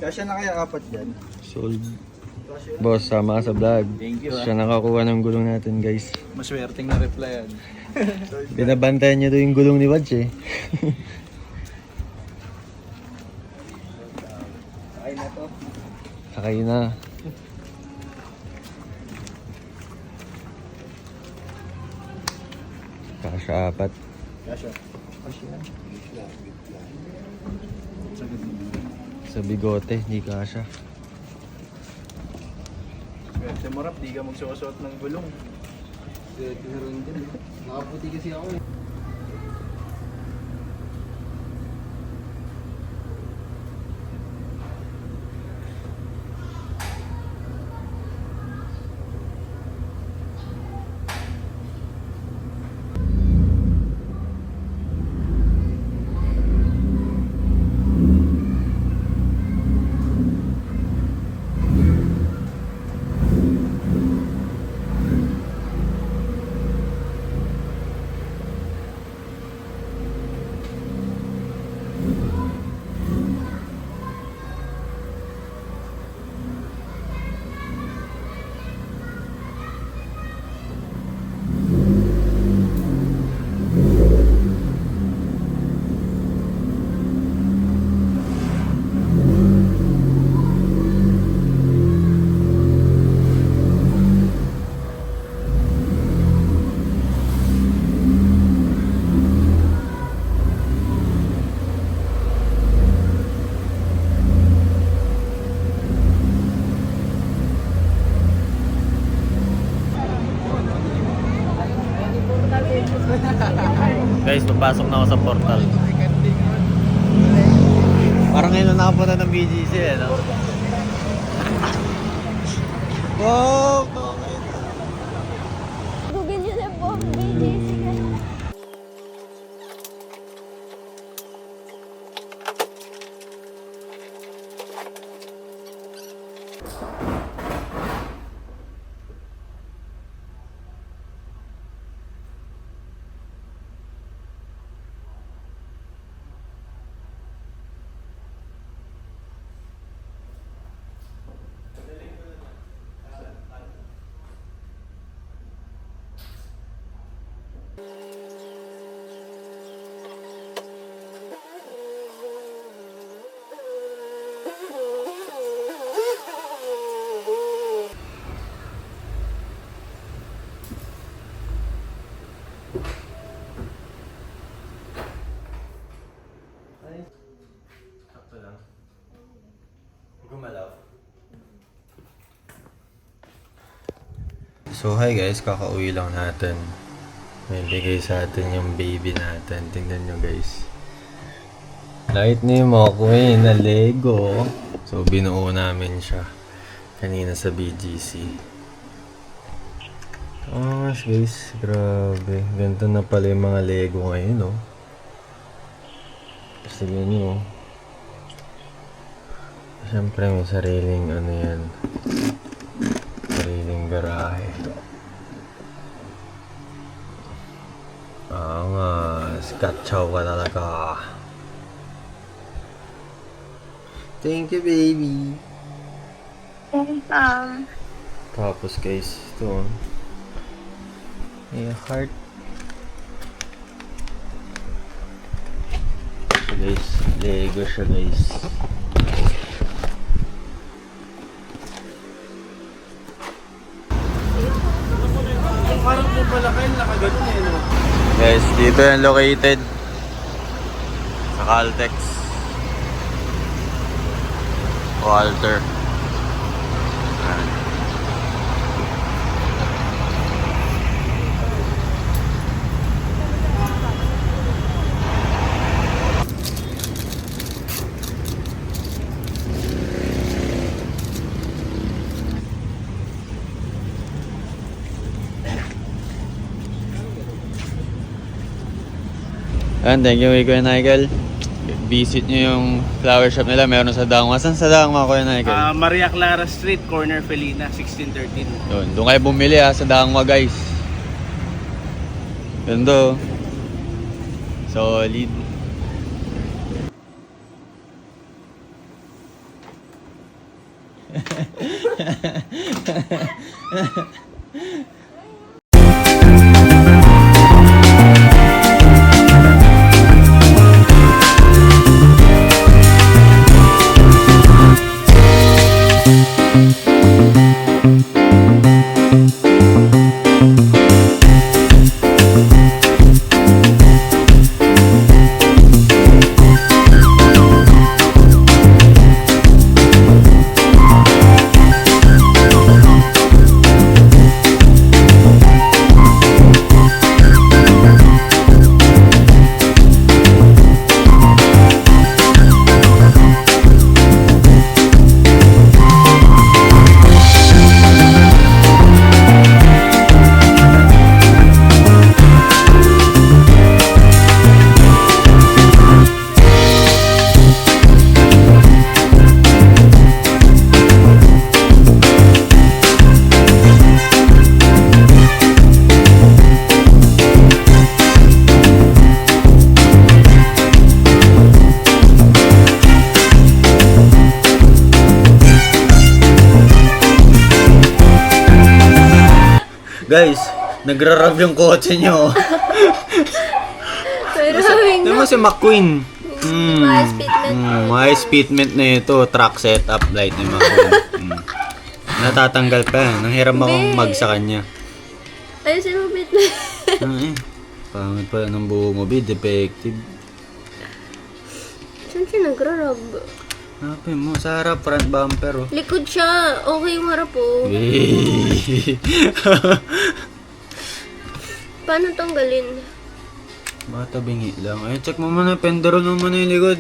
Kasya na kaya apat dyan? Sold. Boss, sama ka sa vlog. Thank you, Siya nakakuha ng gulong natin, guys. Maswerteng na reply yan. Binabantayan niya doon yung gulong ni Wadge eh. Sakay na to. Sakay na. Kasya apat. Kasya. Kasya. Sa bigote, hindi kasya. Swerte mo rap, di ka magsusuot ng gulong. Swerte na rin din. Nakaputi kasi ako eh. Guys, papasok na ako sa portal. Parang ngayon na nakapunta ng BGC eh, no? Wow! Google nyo na po, BGC ka. Sakto lang. Gumalaw. So hi guys, kakauwi lang natin. May bigay sa atin yung baby natin. Tingnan nyo guys. Light ni Mokoy na Lego. So binuo namin siya kanina sa BGC. Oh guys, grabe. Ganito na pala yung mga Lego ngayon, oh. Sige nyo. Siyempre may sariling ano yan. Sariling garahe. Nga, skatchaw ka talaga. Thank you, baby. Tapos guys, ito. May heart. So guys, Lego siya guys. Parang po pala kayo nakaganon eh, no? Guys, dito yan located sa Caltex Walter. And thank you Kuya Nigel. Visit nyo yung flower shop nila, meron sa Dangma. Saan sa Dangma Kuya Nigel? Maria Clara Street, corner Felina, 1613. Doon kayo bumili sa Dangma guys. Ganda. Solid. Guys, nagra-rub yung kotse nyo. Pero sabi Tignan mo si McQueen. Maayos fitment. Maayos fitment na ito. Track setup light ni McQueen. Natatanggal pa yan. Ang hiram akong mag sa kanya. Ayusin mo fitment. Pangit pala ng buho mo, be. Defective. Saan siya nagra-rub? Hanapin mo, sa harap, front bumper, oh. Likod siya. Okay yung harap oh. Paano tanggalin? Bata bingi lang. Ay, check mo muna, pendero naman yung likod.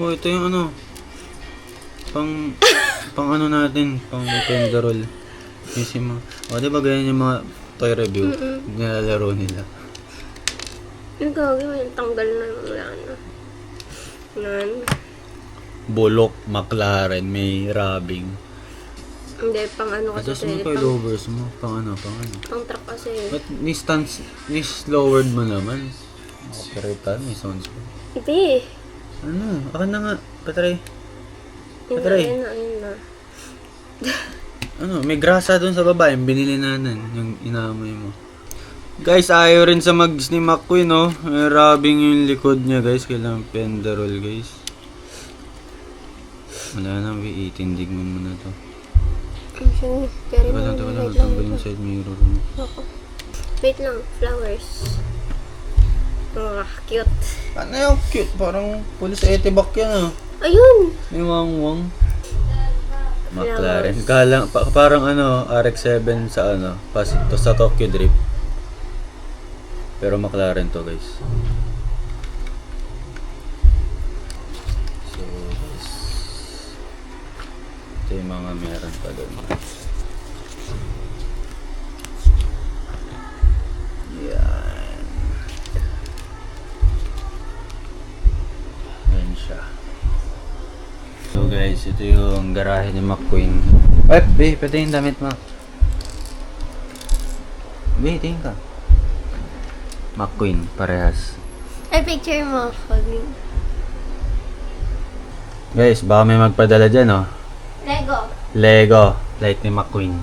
Oh, ito yung ano. Pang ano natin, pang penderol. Kasi mo. O, diba ganyan yung mga toy review? Nilalaro nila. Ang gagawin, tanggal na yan. Nan. Bulok, McLaren, may rubbing. Hindi, pang ano kasi. Adjust mo pa yung lowers mo. Pang ano. Pang truck kasi. Ba't ni-lowered mo naman? Operate tayo, may sounds pa. Hindi. Ano? Akin na nga. Patry. Ayun na. Ano? May grasa doon sa baba. Yung binili natin. Yung inaamoy mo. Guys, ayaw rin sa mags ni McQueen, no? May rubbing yung likod niya, guys. Kailangan penderol, guys. Wala na, itindig mo muna to. Carry mo. Wala, natanggal yung side mirror mo. Wait lang, flowers. Cute. Ano yung cute? Parang pulis etibak yan, ah. Ayun! May wang-wang. McLaren. Parang ano, RX-7 sa ano, sa Tokyo Drift. Pero McLaren to, guys. So, guys. Ito yung mga meron pa doon. Yan. Yan siya. So guys, ito yung garahe ni McQueen. Ay, be, pwede yung damit mo. Be, tingin ka. McQueen, parehas. Ay, picture mo. Guys, baka may magpadala dyan, oh. Lego. Light ni McQueen.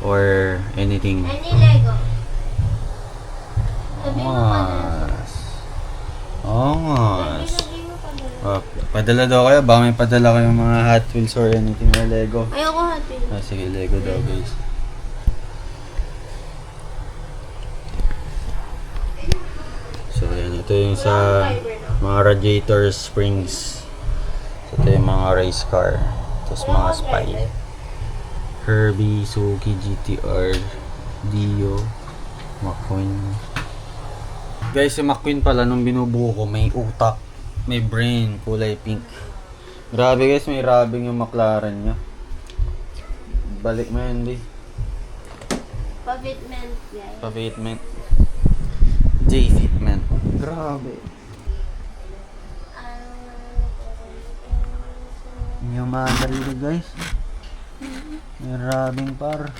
Or anything. Any Lego? Sabi mo Angas. Angas. Sabi mo padala. Oh, padala daw kayo. Baka may padala kayong mga Hot Wheels or anything or Lego. Ayoko hati. Sige, Lego daw, guys. So, yan. Ito yung sa mga radiator springs. So, ito yung mga race car. Tapos mga spy. Herbie, Suzuki, GTR, Dio, McQueen. Guys, si McQueen pala nung binubuo ko, may utak, may brain, kulay pink. Grabe guys, may rubbing yung McLaren niya. Balik mo yun, di. Pa-fitment, guys. Pa-fitment. J-fitment. Grabe. Hindi yung mga sarili guys. May rubbing par.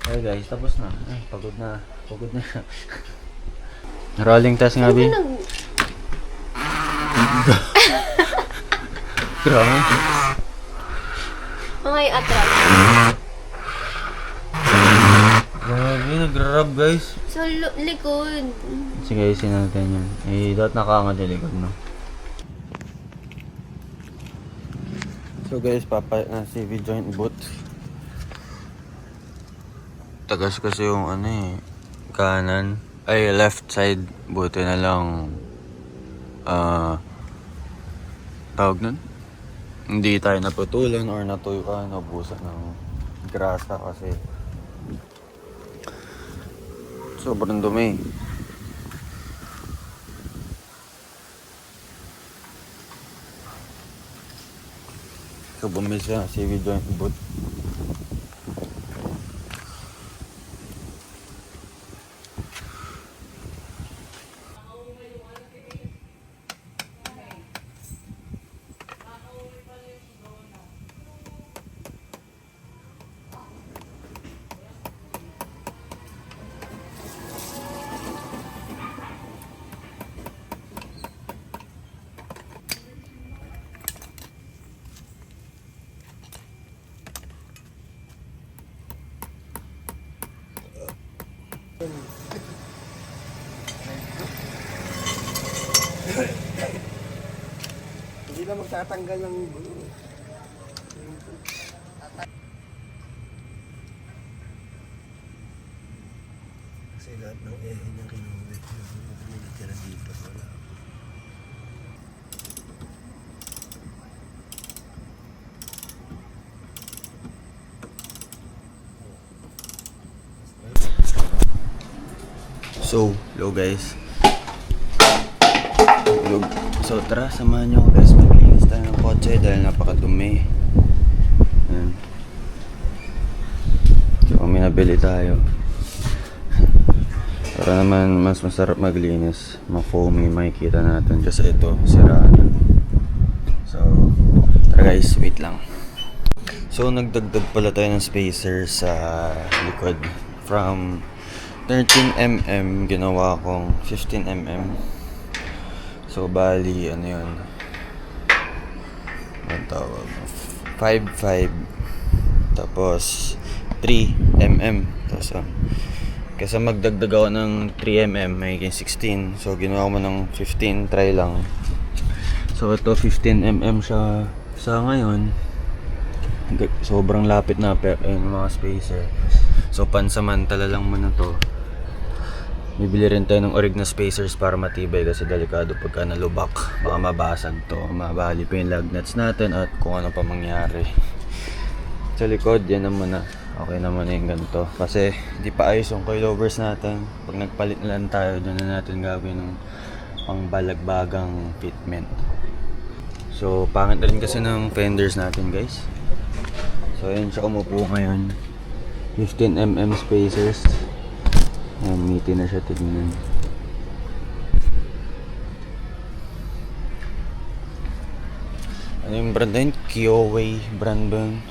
Hey guys, tapos na. Ay, pagod na. Pagod na. Rolling test nga, Bi. Grabe. May atras. Grabe, nag-rub guys. Sa likod. Sige, ayusin natin yan. Eh, dapat nakaangat yung likod, no? So guys, papalit na CV joint boot. Tagas kasi yung ano eh, kanan. Ay, left side. Buti na lang, tawag nun? Hindi tayo naputulan or natuyuan o busa ng grasa kasi sobrang dumi. So bumili siya CV joint boot. Hindi na magtatanggal ng gulo. Kasi lahat ng niya kinulit yung pinitira dito. Wala. So, hello guys. Hello. So tara, samahan nyo ako guys. Maglinis tayo ng kotse dahil napakadumi. Ayan. So may nabili tayo. Para naman mas masarap maglinis. Ma-foamy makikita natin. Kasi ito, sira na. So, tara guys, wait lang. So nagdagdag pala tayo ng spacer sa likod. From 13mm ginawa kong 15mm. So bali ano yun, ang tawag 5.5 tapos 3mm. Tapos kasi magdagdag ako ng 3mm magiging 16. So ginawa ko ng 15, try lang. So ito 15mm siya sa ngayon. Sobrang lapit na yung mga spacer. So pansamantala lang muna to. Bibili rin tayo ng orig na spacers para matibay kasi delikado pagka nalubak. Baka mabasag to, mabali pa yung lug nuts natin at kung ano pa mangyari. Sa likod, yan naman na. Okay naman na yung ganito. Kasi di pa ayos yung coilovers natin. Pag nagpalit na lang tayo, doon na natin gagawin ng pangbalagbagang fitment. So pangit na rin kasi ng fenders natin guys. So yun siya umupo ngayon. 15mm spacers. Ayan, meaty na siya tignan. Ano yung brand na yun? Kiowa brand ba yun?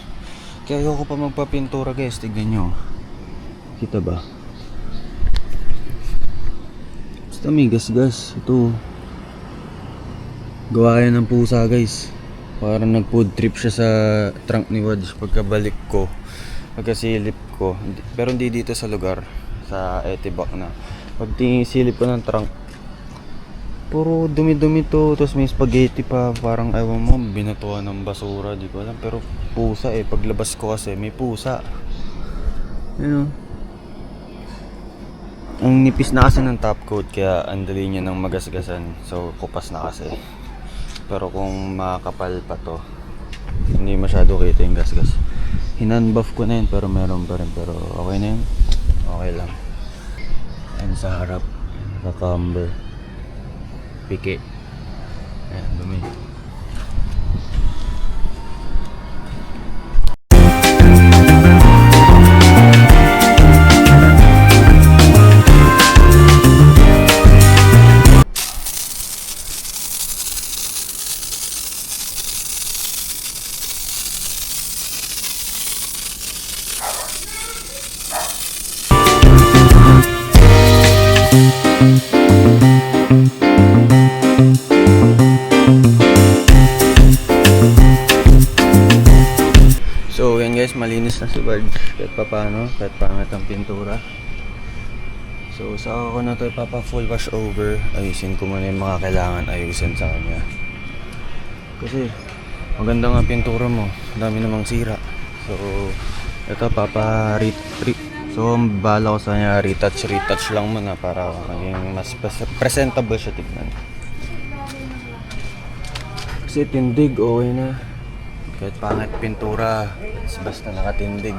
Kaya ayoko pa magpapintura guys, tignan nyo. Kita ba? Basta may gas-gas. Ito. Gawa yan ng pusa guys. Parang nag-food trip siya sa trunk ni Wadge pagkabalik ko. Pagkasilip ko. Pero hindi dito sa lugar. Sa Etibak na. Pag silip ko ng trunk, puro dumi-dumi to. Tapos may spaghetti pa. Parang ewan mo, binatuan ng basura. Di ko alam. Pero pusa eh. Paglabas ko kasi may pusa. Ano? Ang nipis na kasi ng top coat. Kaya andali niya ng magasgasan. So kupas na kasi. Pero kung makakapal pa to, hindi masyado kita yung gasgas. Hinanbuff ko na yun. Pero meron pa rin. Pero okay na yun. Okay lang. Ayan sa harap, naka-camber, piki. Ayan, dumi. si Barge kahit pa paano, kahit pangit ang pintura. So saka ko na to ipapa full wash over. Ayusin ko muna yung mga kailangan ayusin sa kanya. Kasi maganda nga pintura mo, dami namang sira. So ito so bala ko sa kanya retouch lang muna para maging mas presentable siya tignan. Kasi tindig okay na. Kahit pangit pintura, basta nakatindig.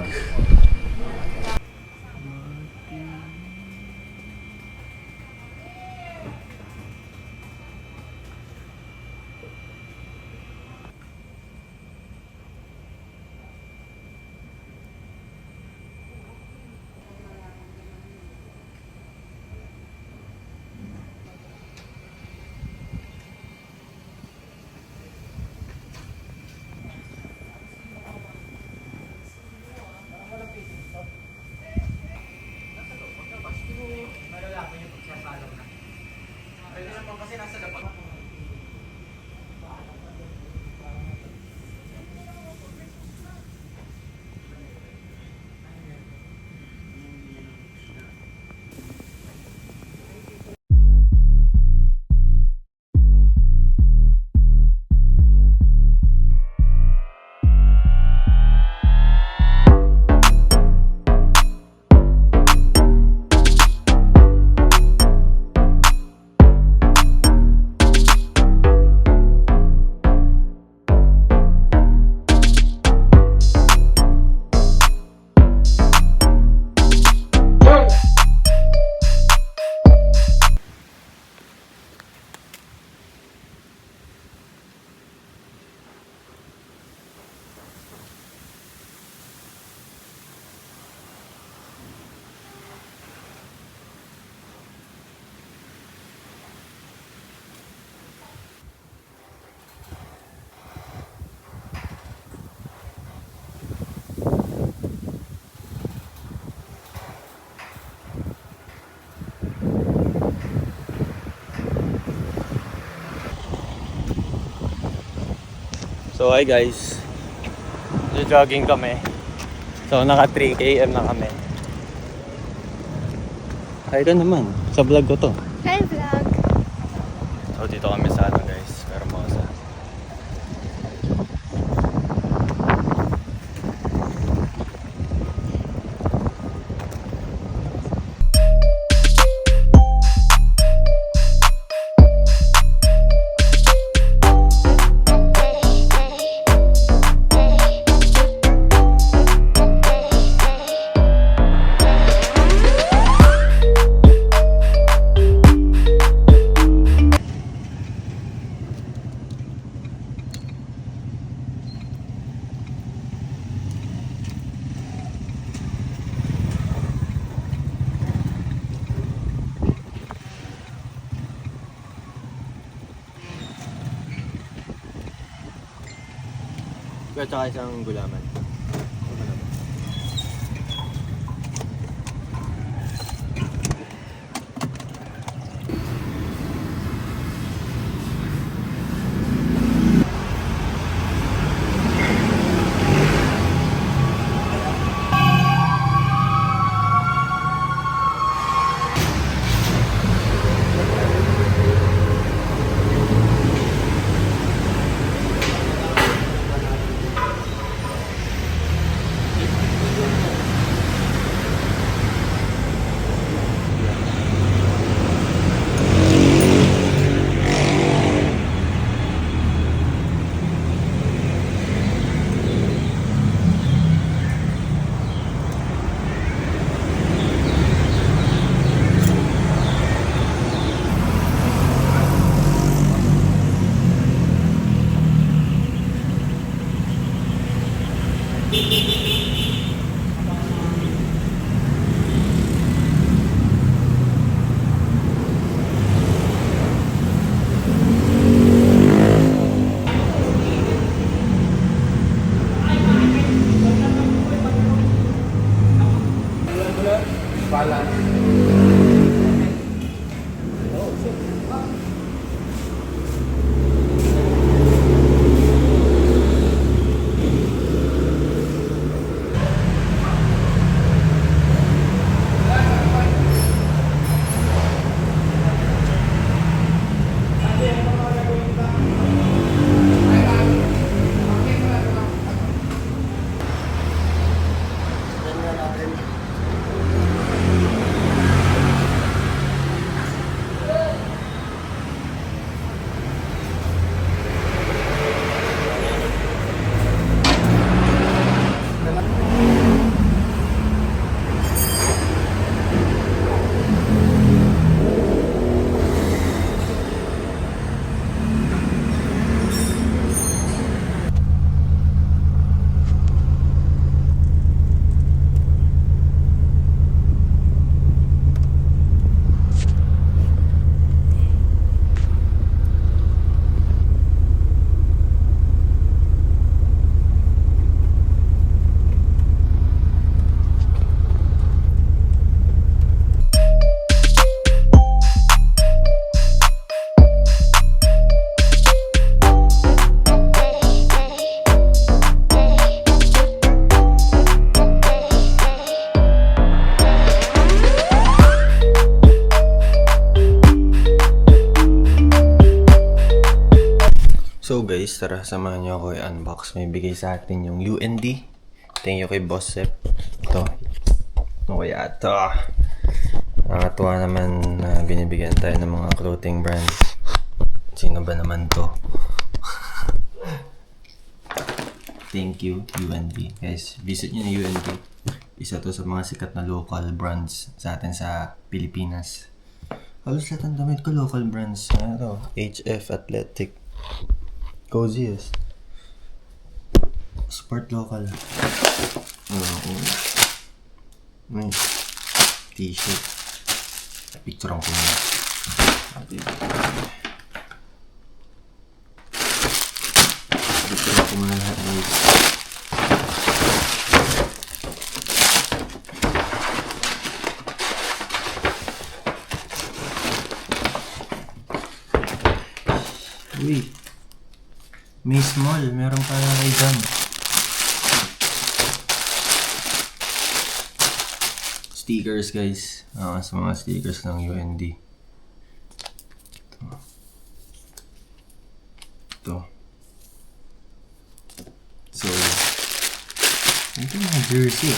So hi guys, jogging kami. So naka 3 km na kami. Hi ka naman, sa vlog ko to. Hi, vlog. So dito kami sa ano guys, Hermosa. At saka isang gulaman. guys, tara samahan niyo ako i-unbox. May bigay sa atin yung UND. Thank you kay Boss Sep. Ito. Ano kaya ito? Nakakatuwa naman na binibigyan tayo ng mga clothing brands. Sino ba naman to? Thank you, UND. Guys, visit nyo na UND. Isa to sa mga sikat na local brands sa atin sa Pilipinas. Halos lahat ng damit ko local brands. Ano, HF Athletic. Coziest. Sport local. Nice. T-shirt. Picture ko muna. Picture ko muna lahat guys. Uy. May small. Meron pa na kayo dyan. Stickers guys. Sa mga stickers ng UND. Ito. So, ito yung mga jersey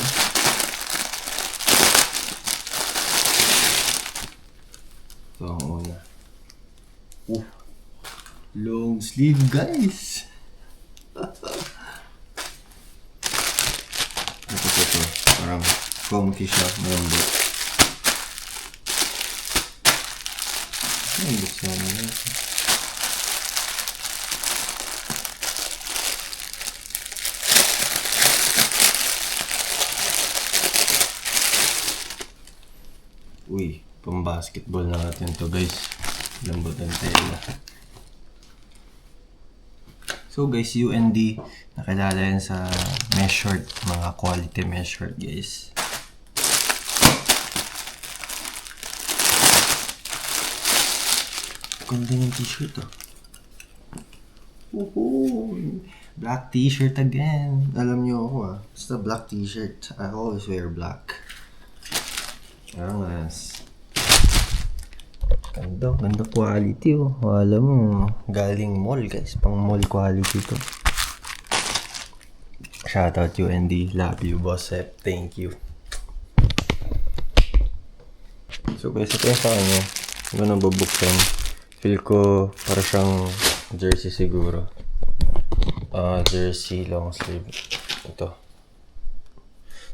Ito ang una. Long sleeve guys. Ito. Parang comfy siya, malambot. Malambot siya naman. Uy, pang basketball na natin to guys. Lambot ang tela. So guys, UND, nakilala yan sa mesh short, mga quality mesh short guys. Ganda yung t-shirt Black t-shirt again. Alam niyo ako basta black t-shirt. I always wear black. Angas. Ganda quality Alam mo, galing mall guys. Pang mall quality to. Shoutout UND. Love you, Boss Sep. Thank you. So guys, ito yung sa kanya. Hindi ko nang bubuksan. Feel ko para siyang jersey siguro. Jersey long sleeve. Ito.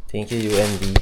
Thank you UND.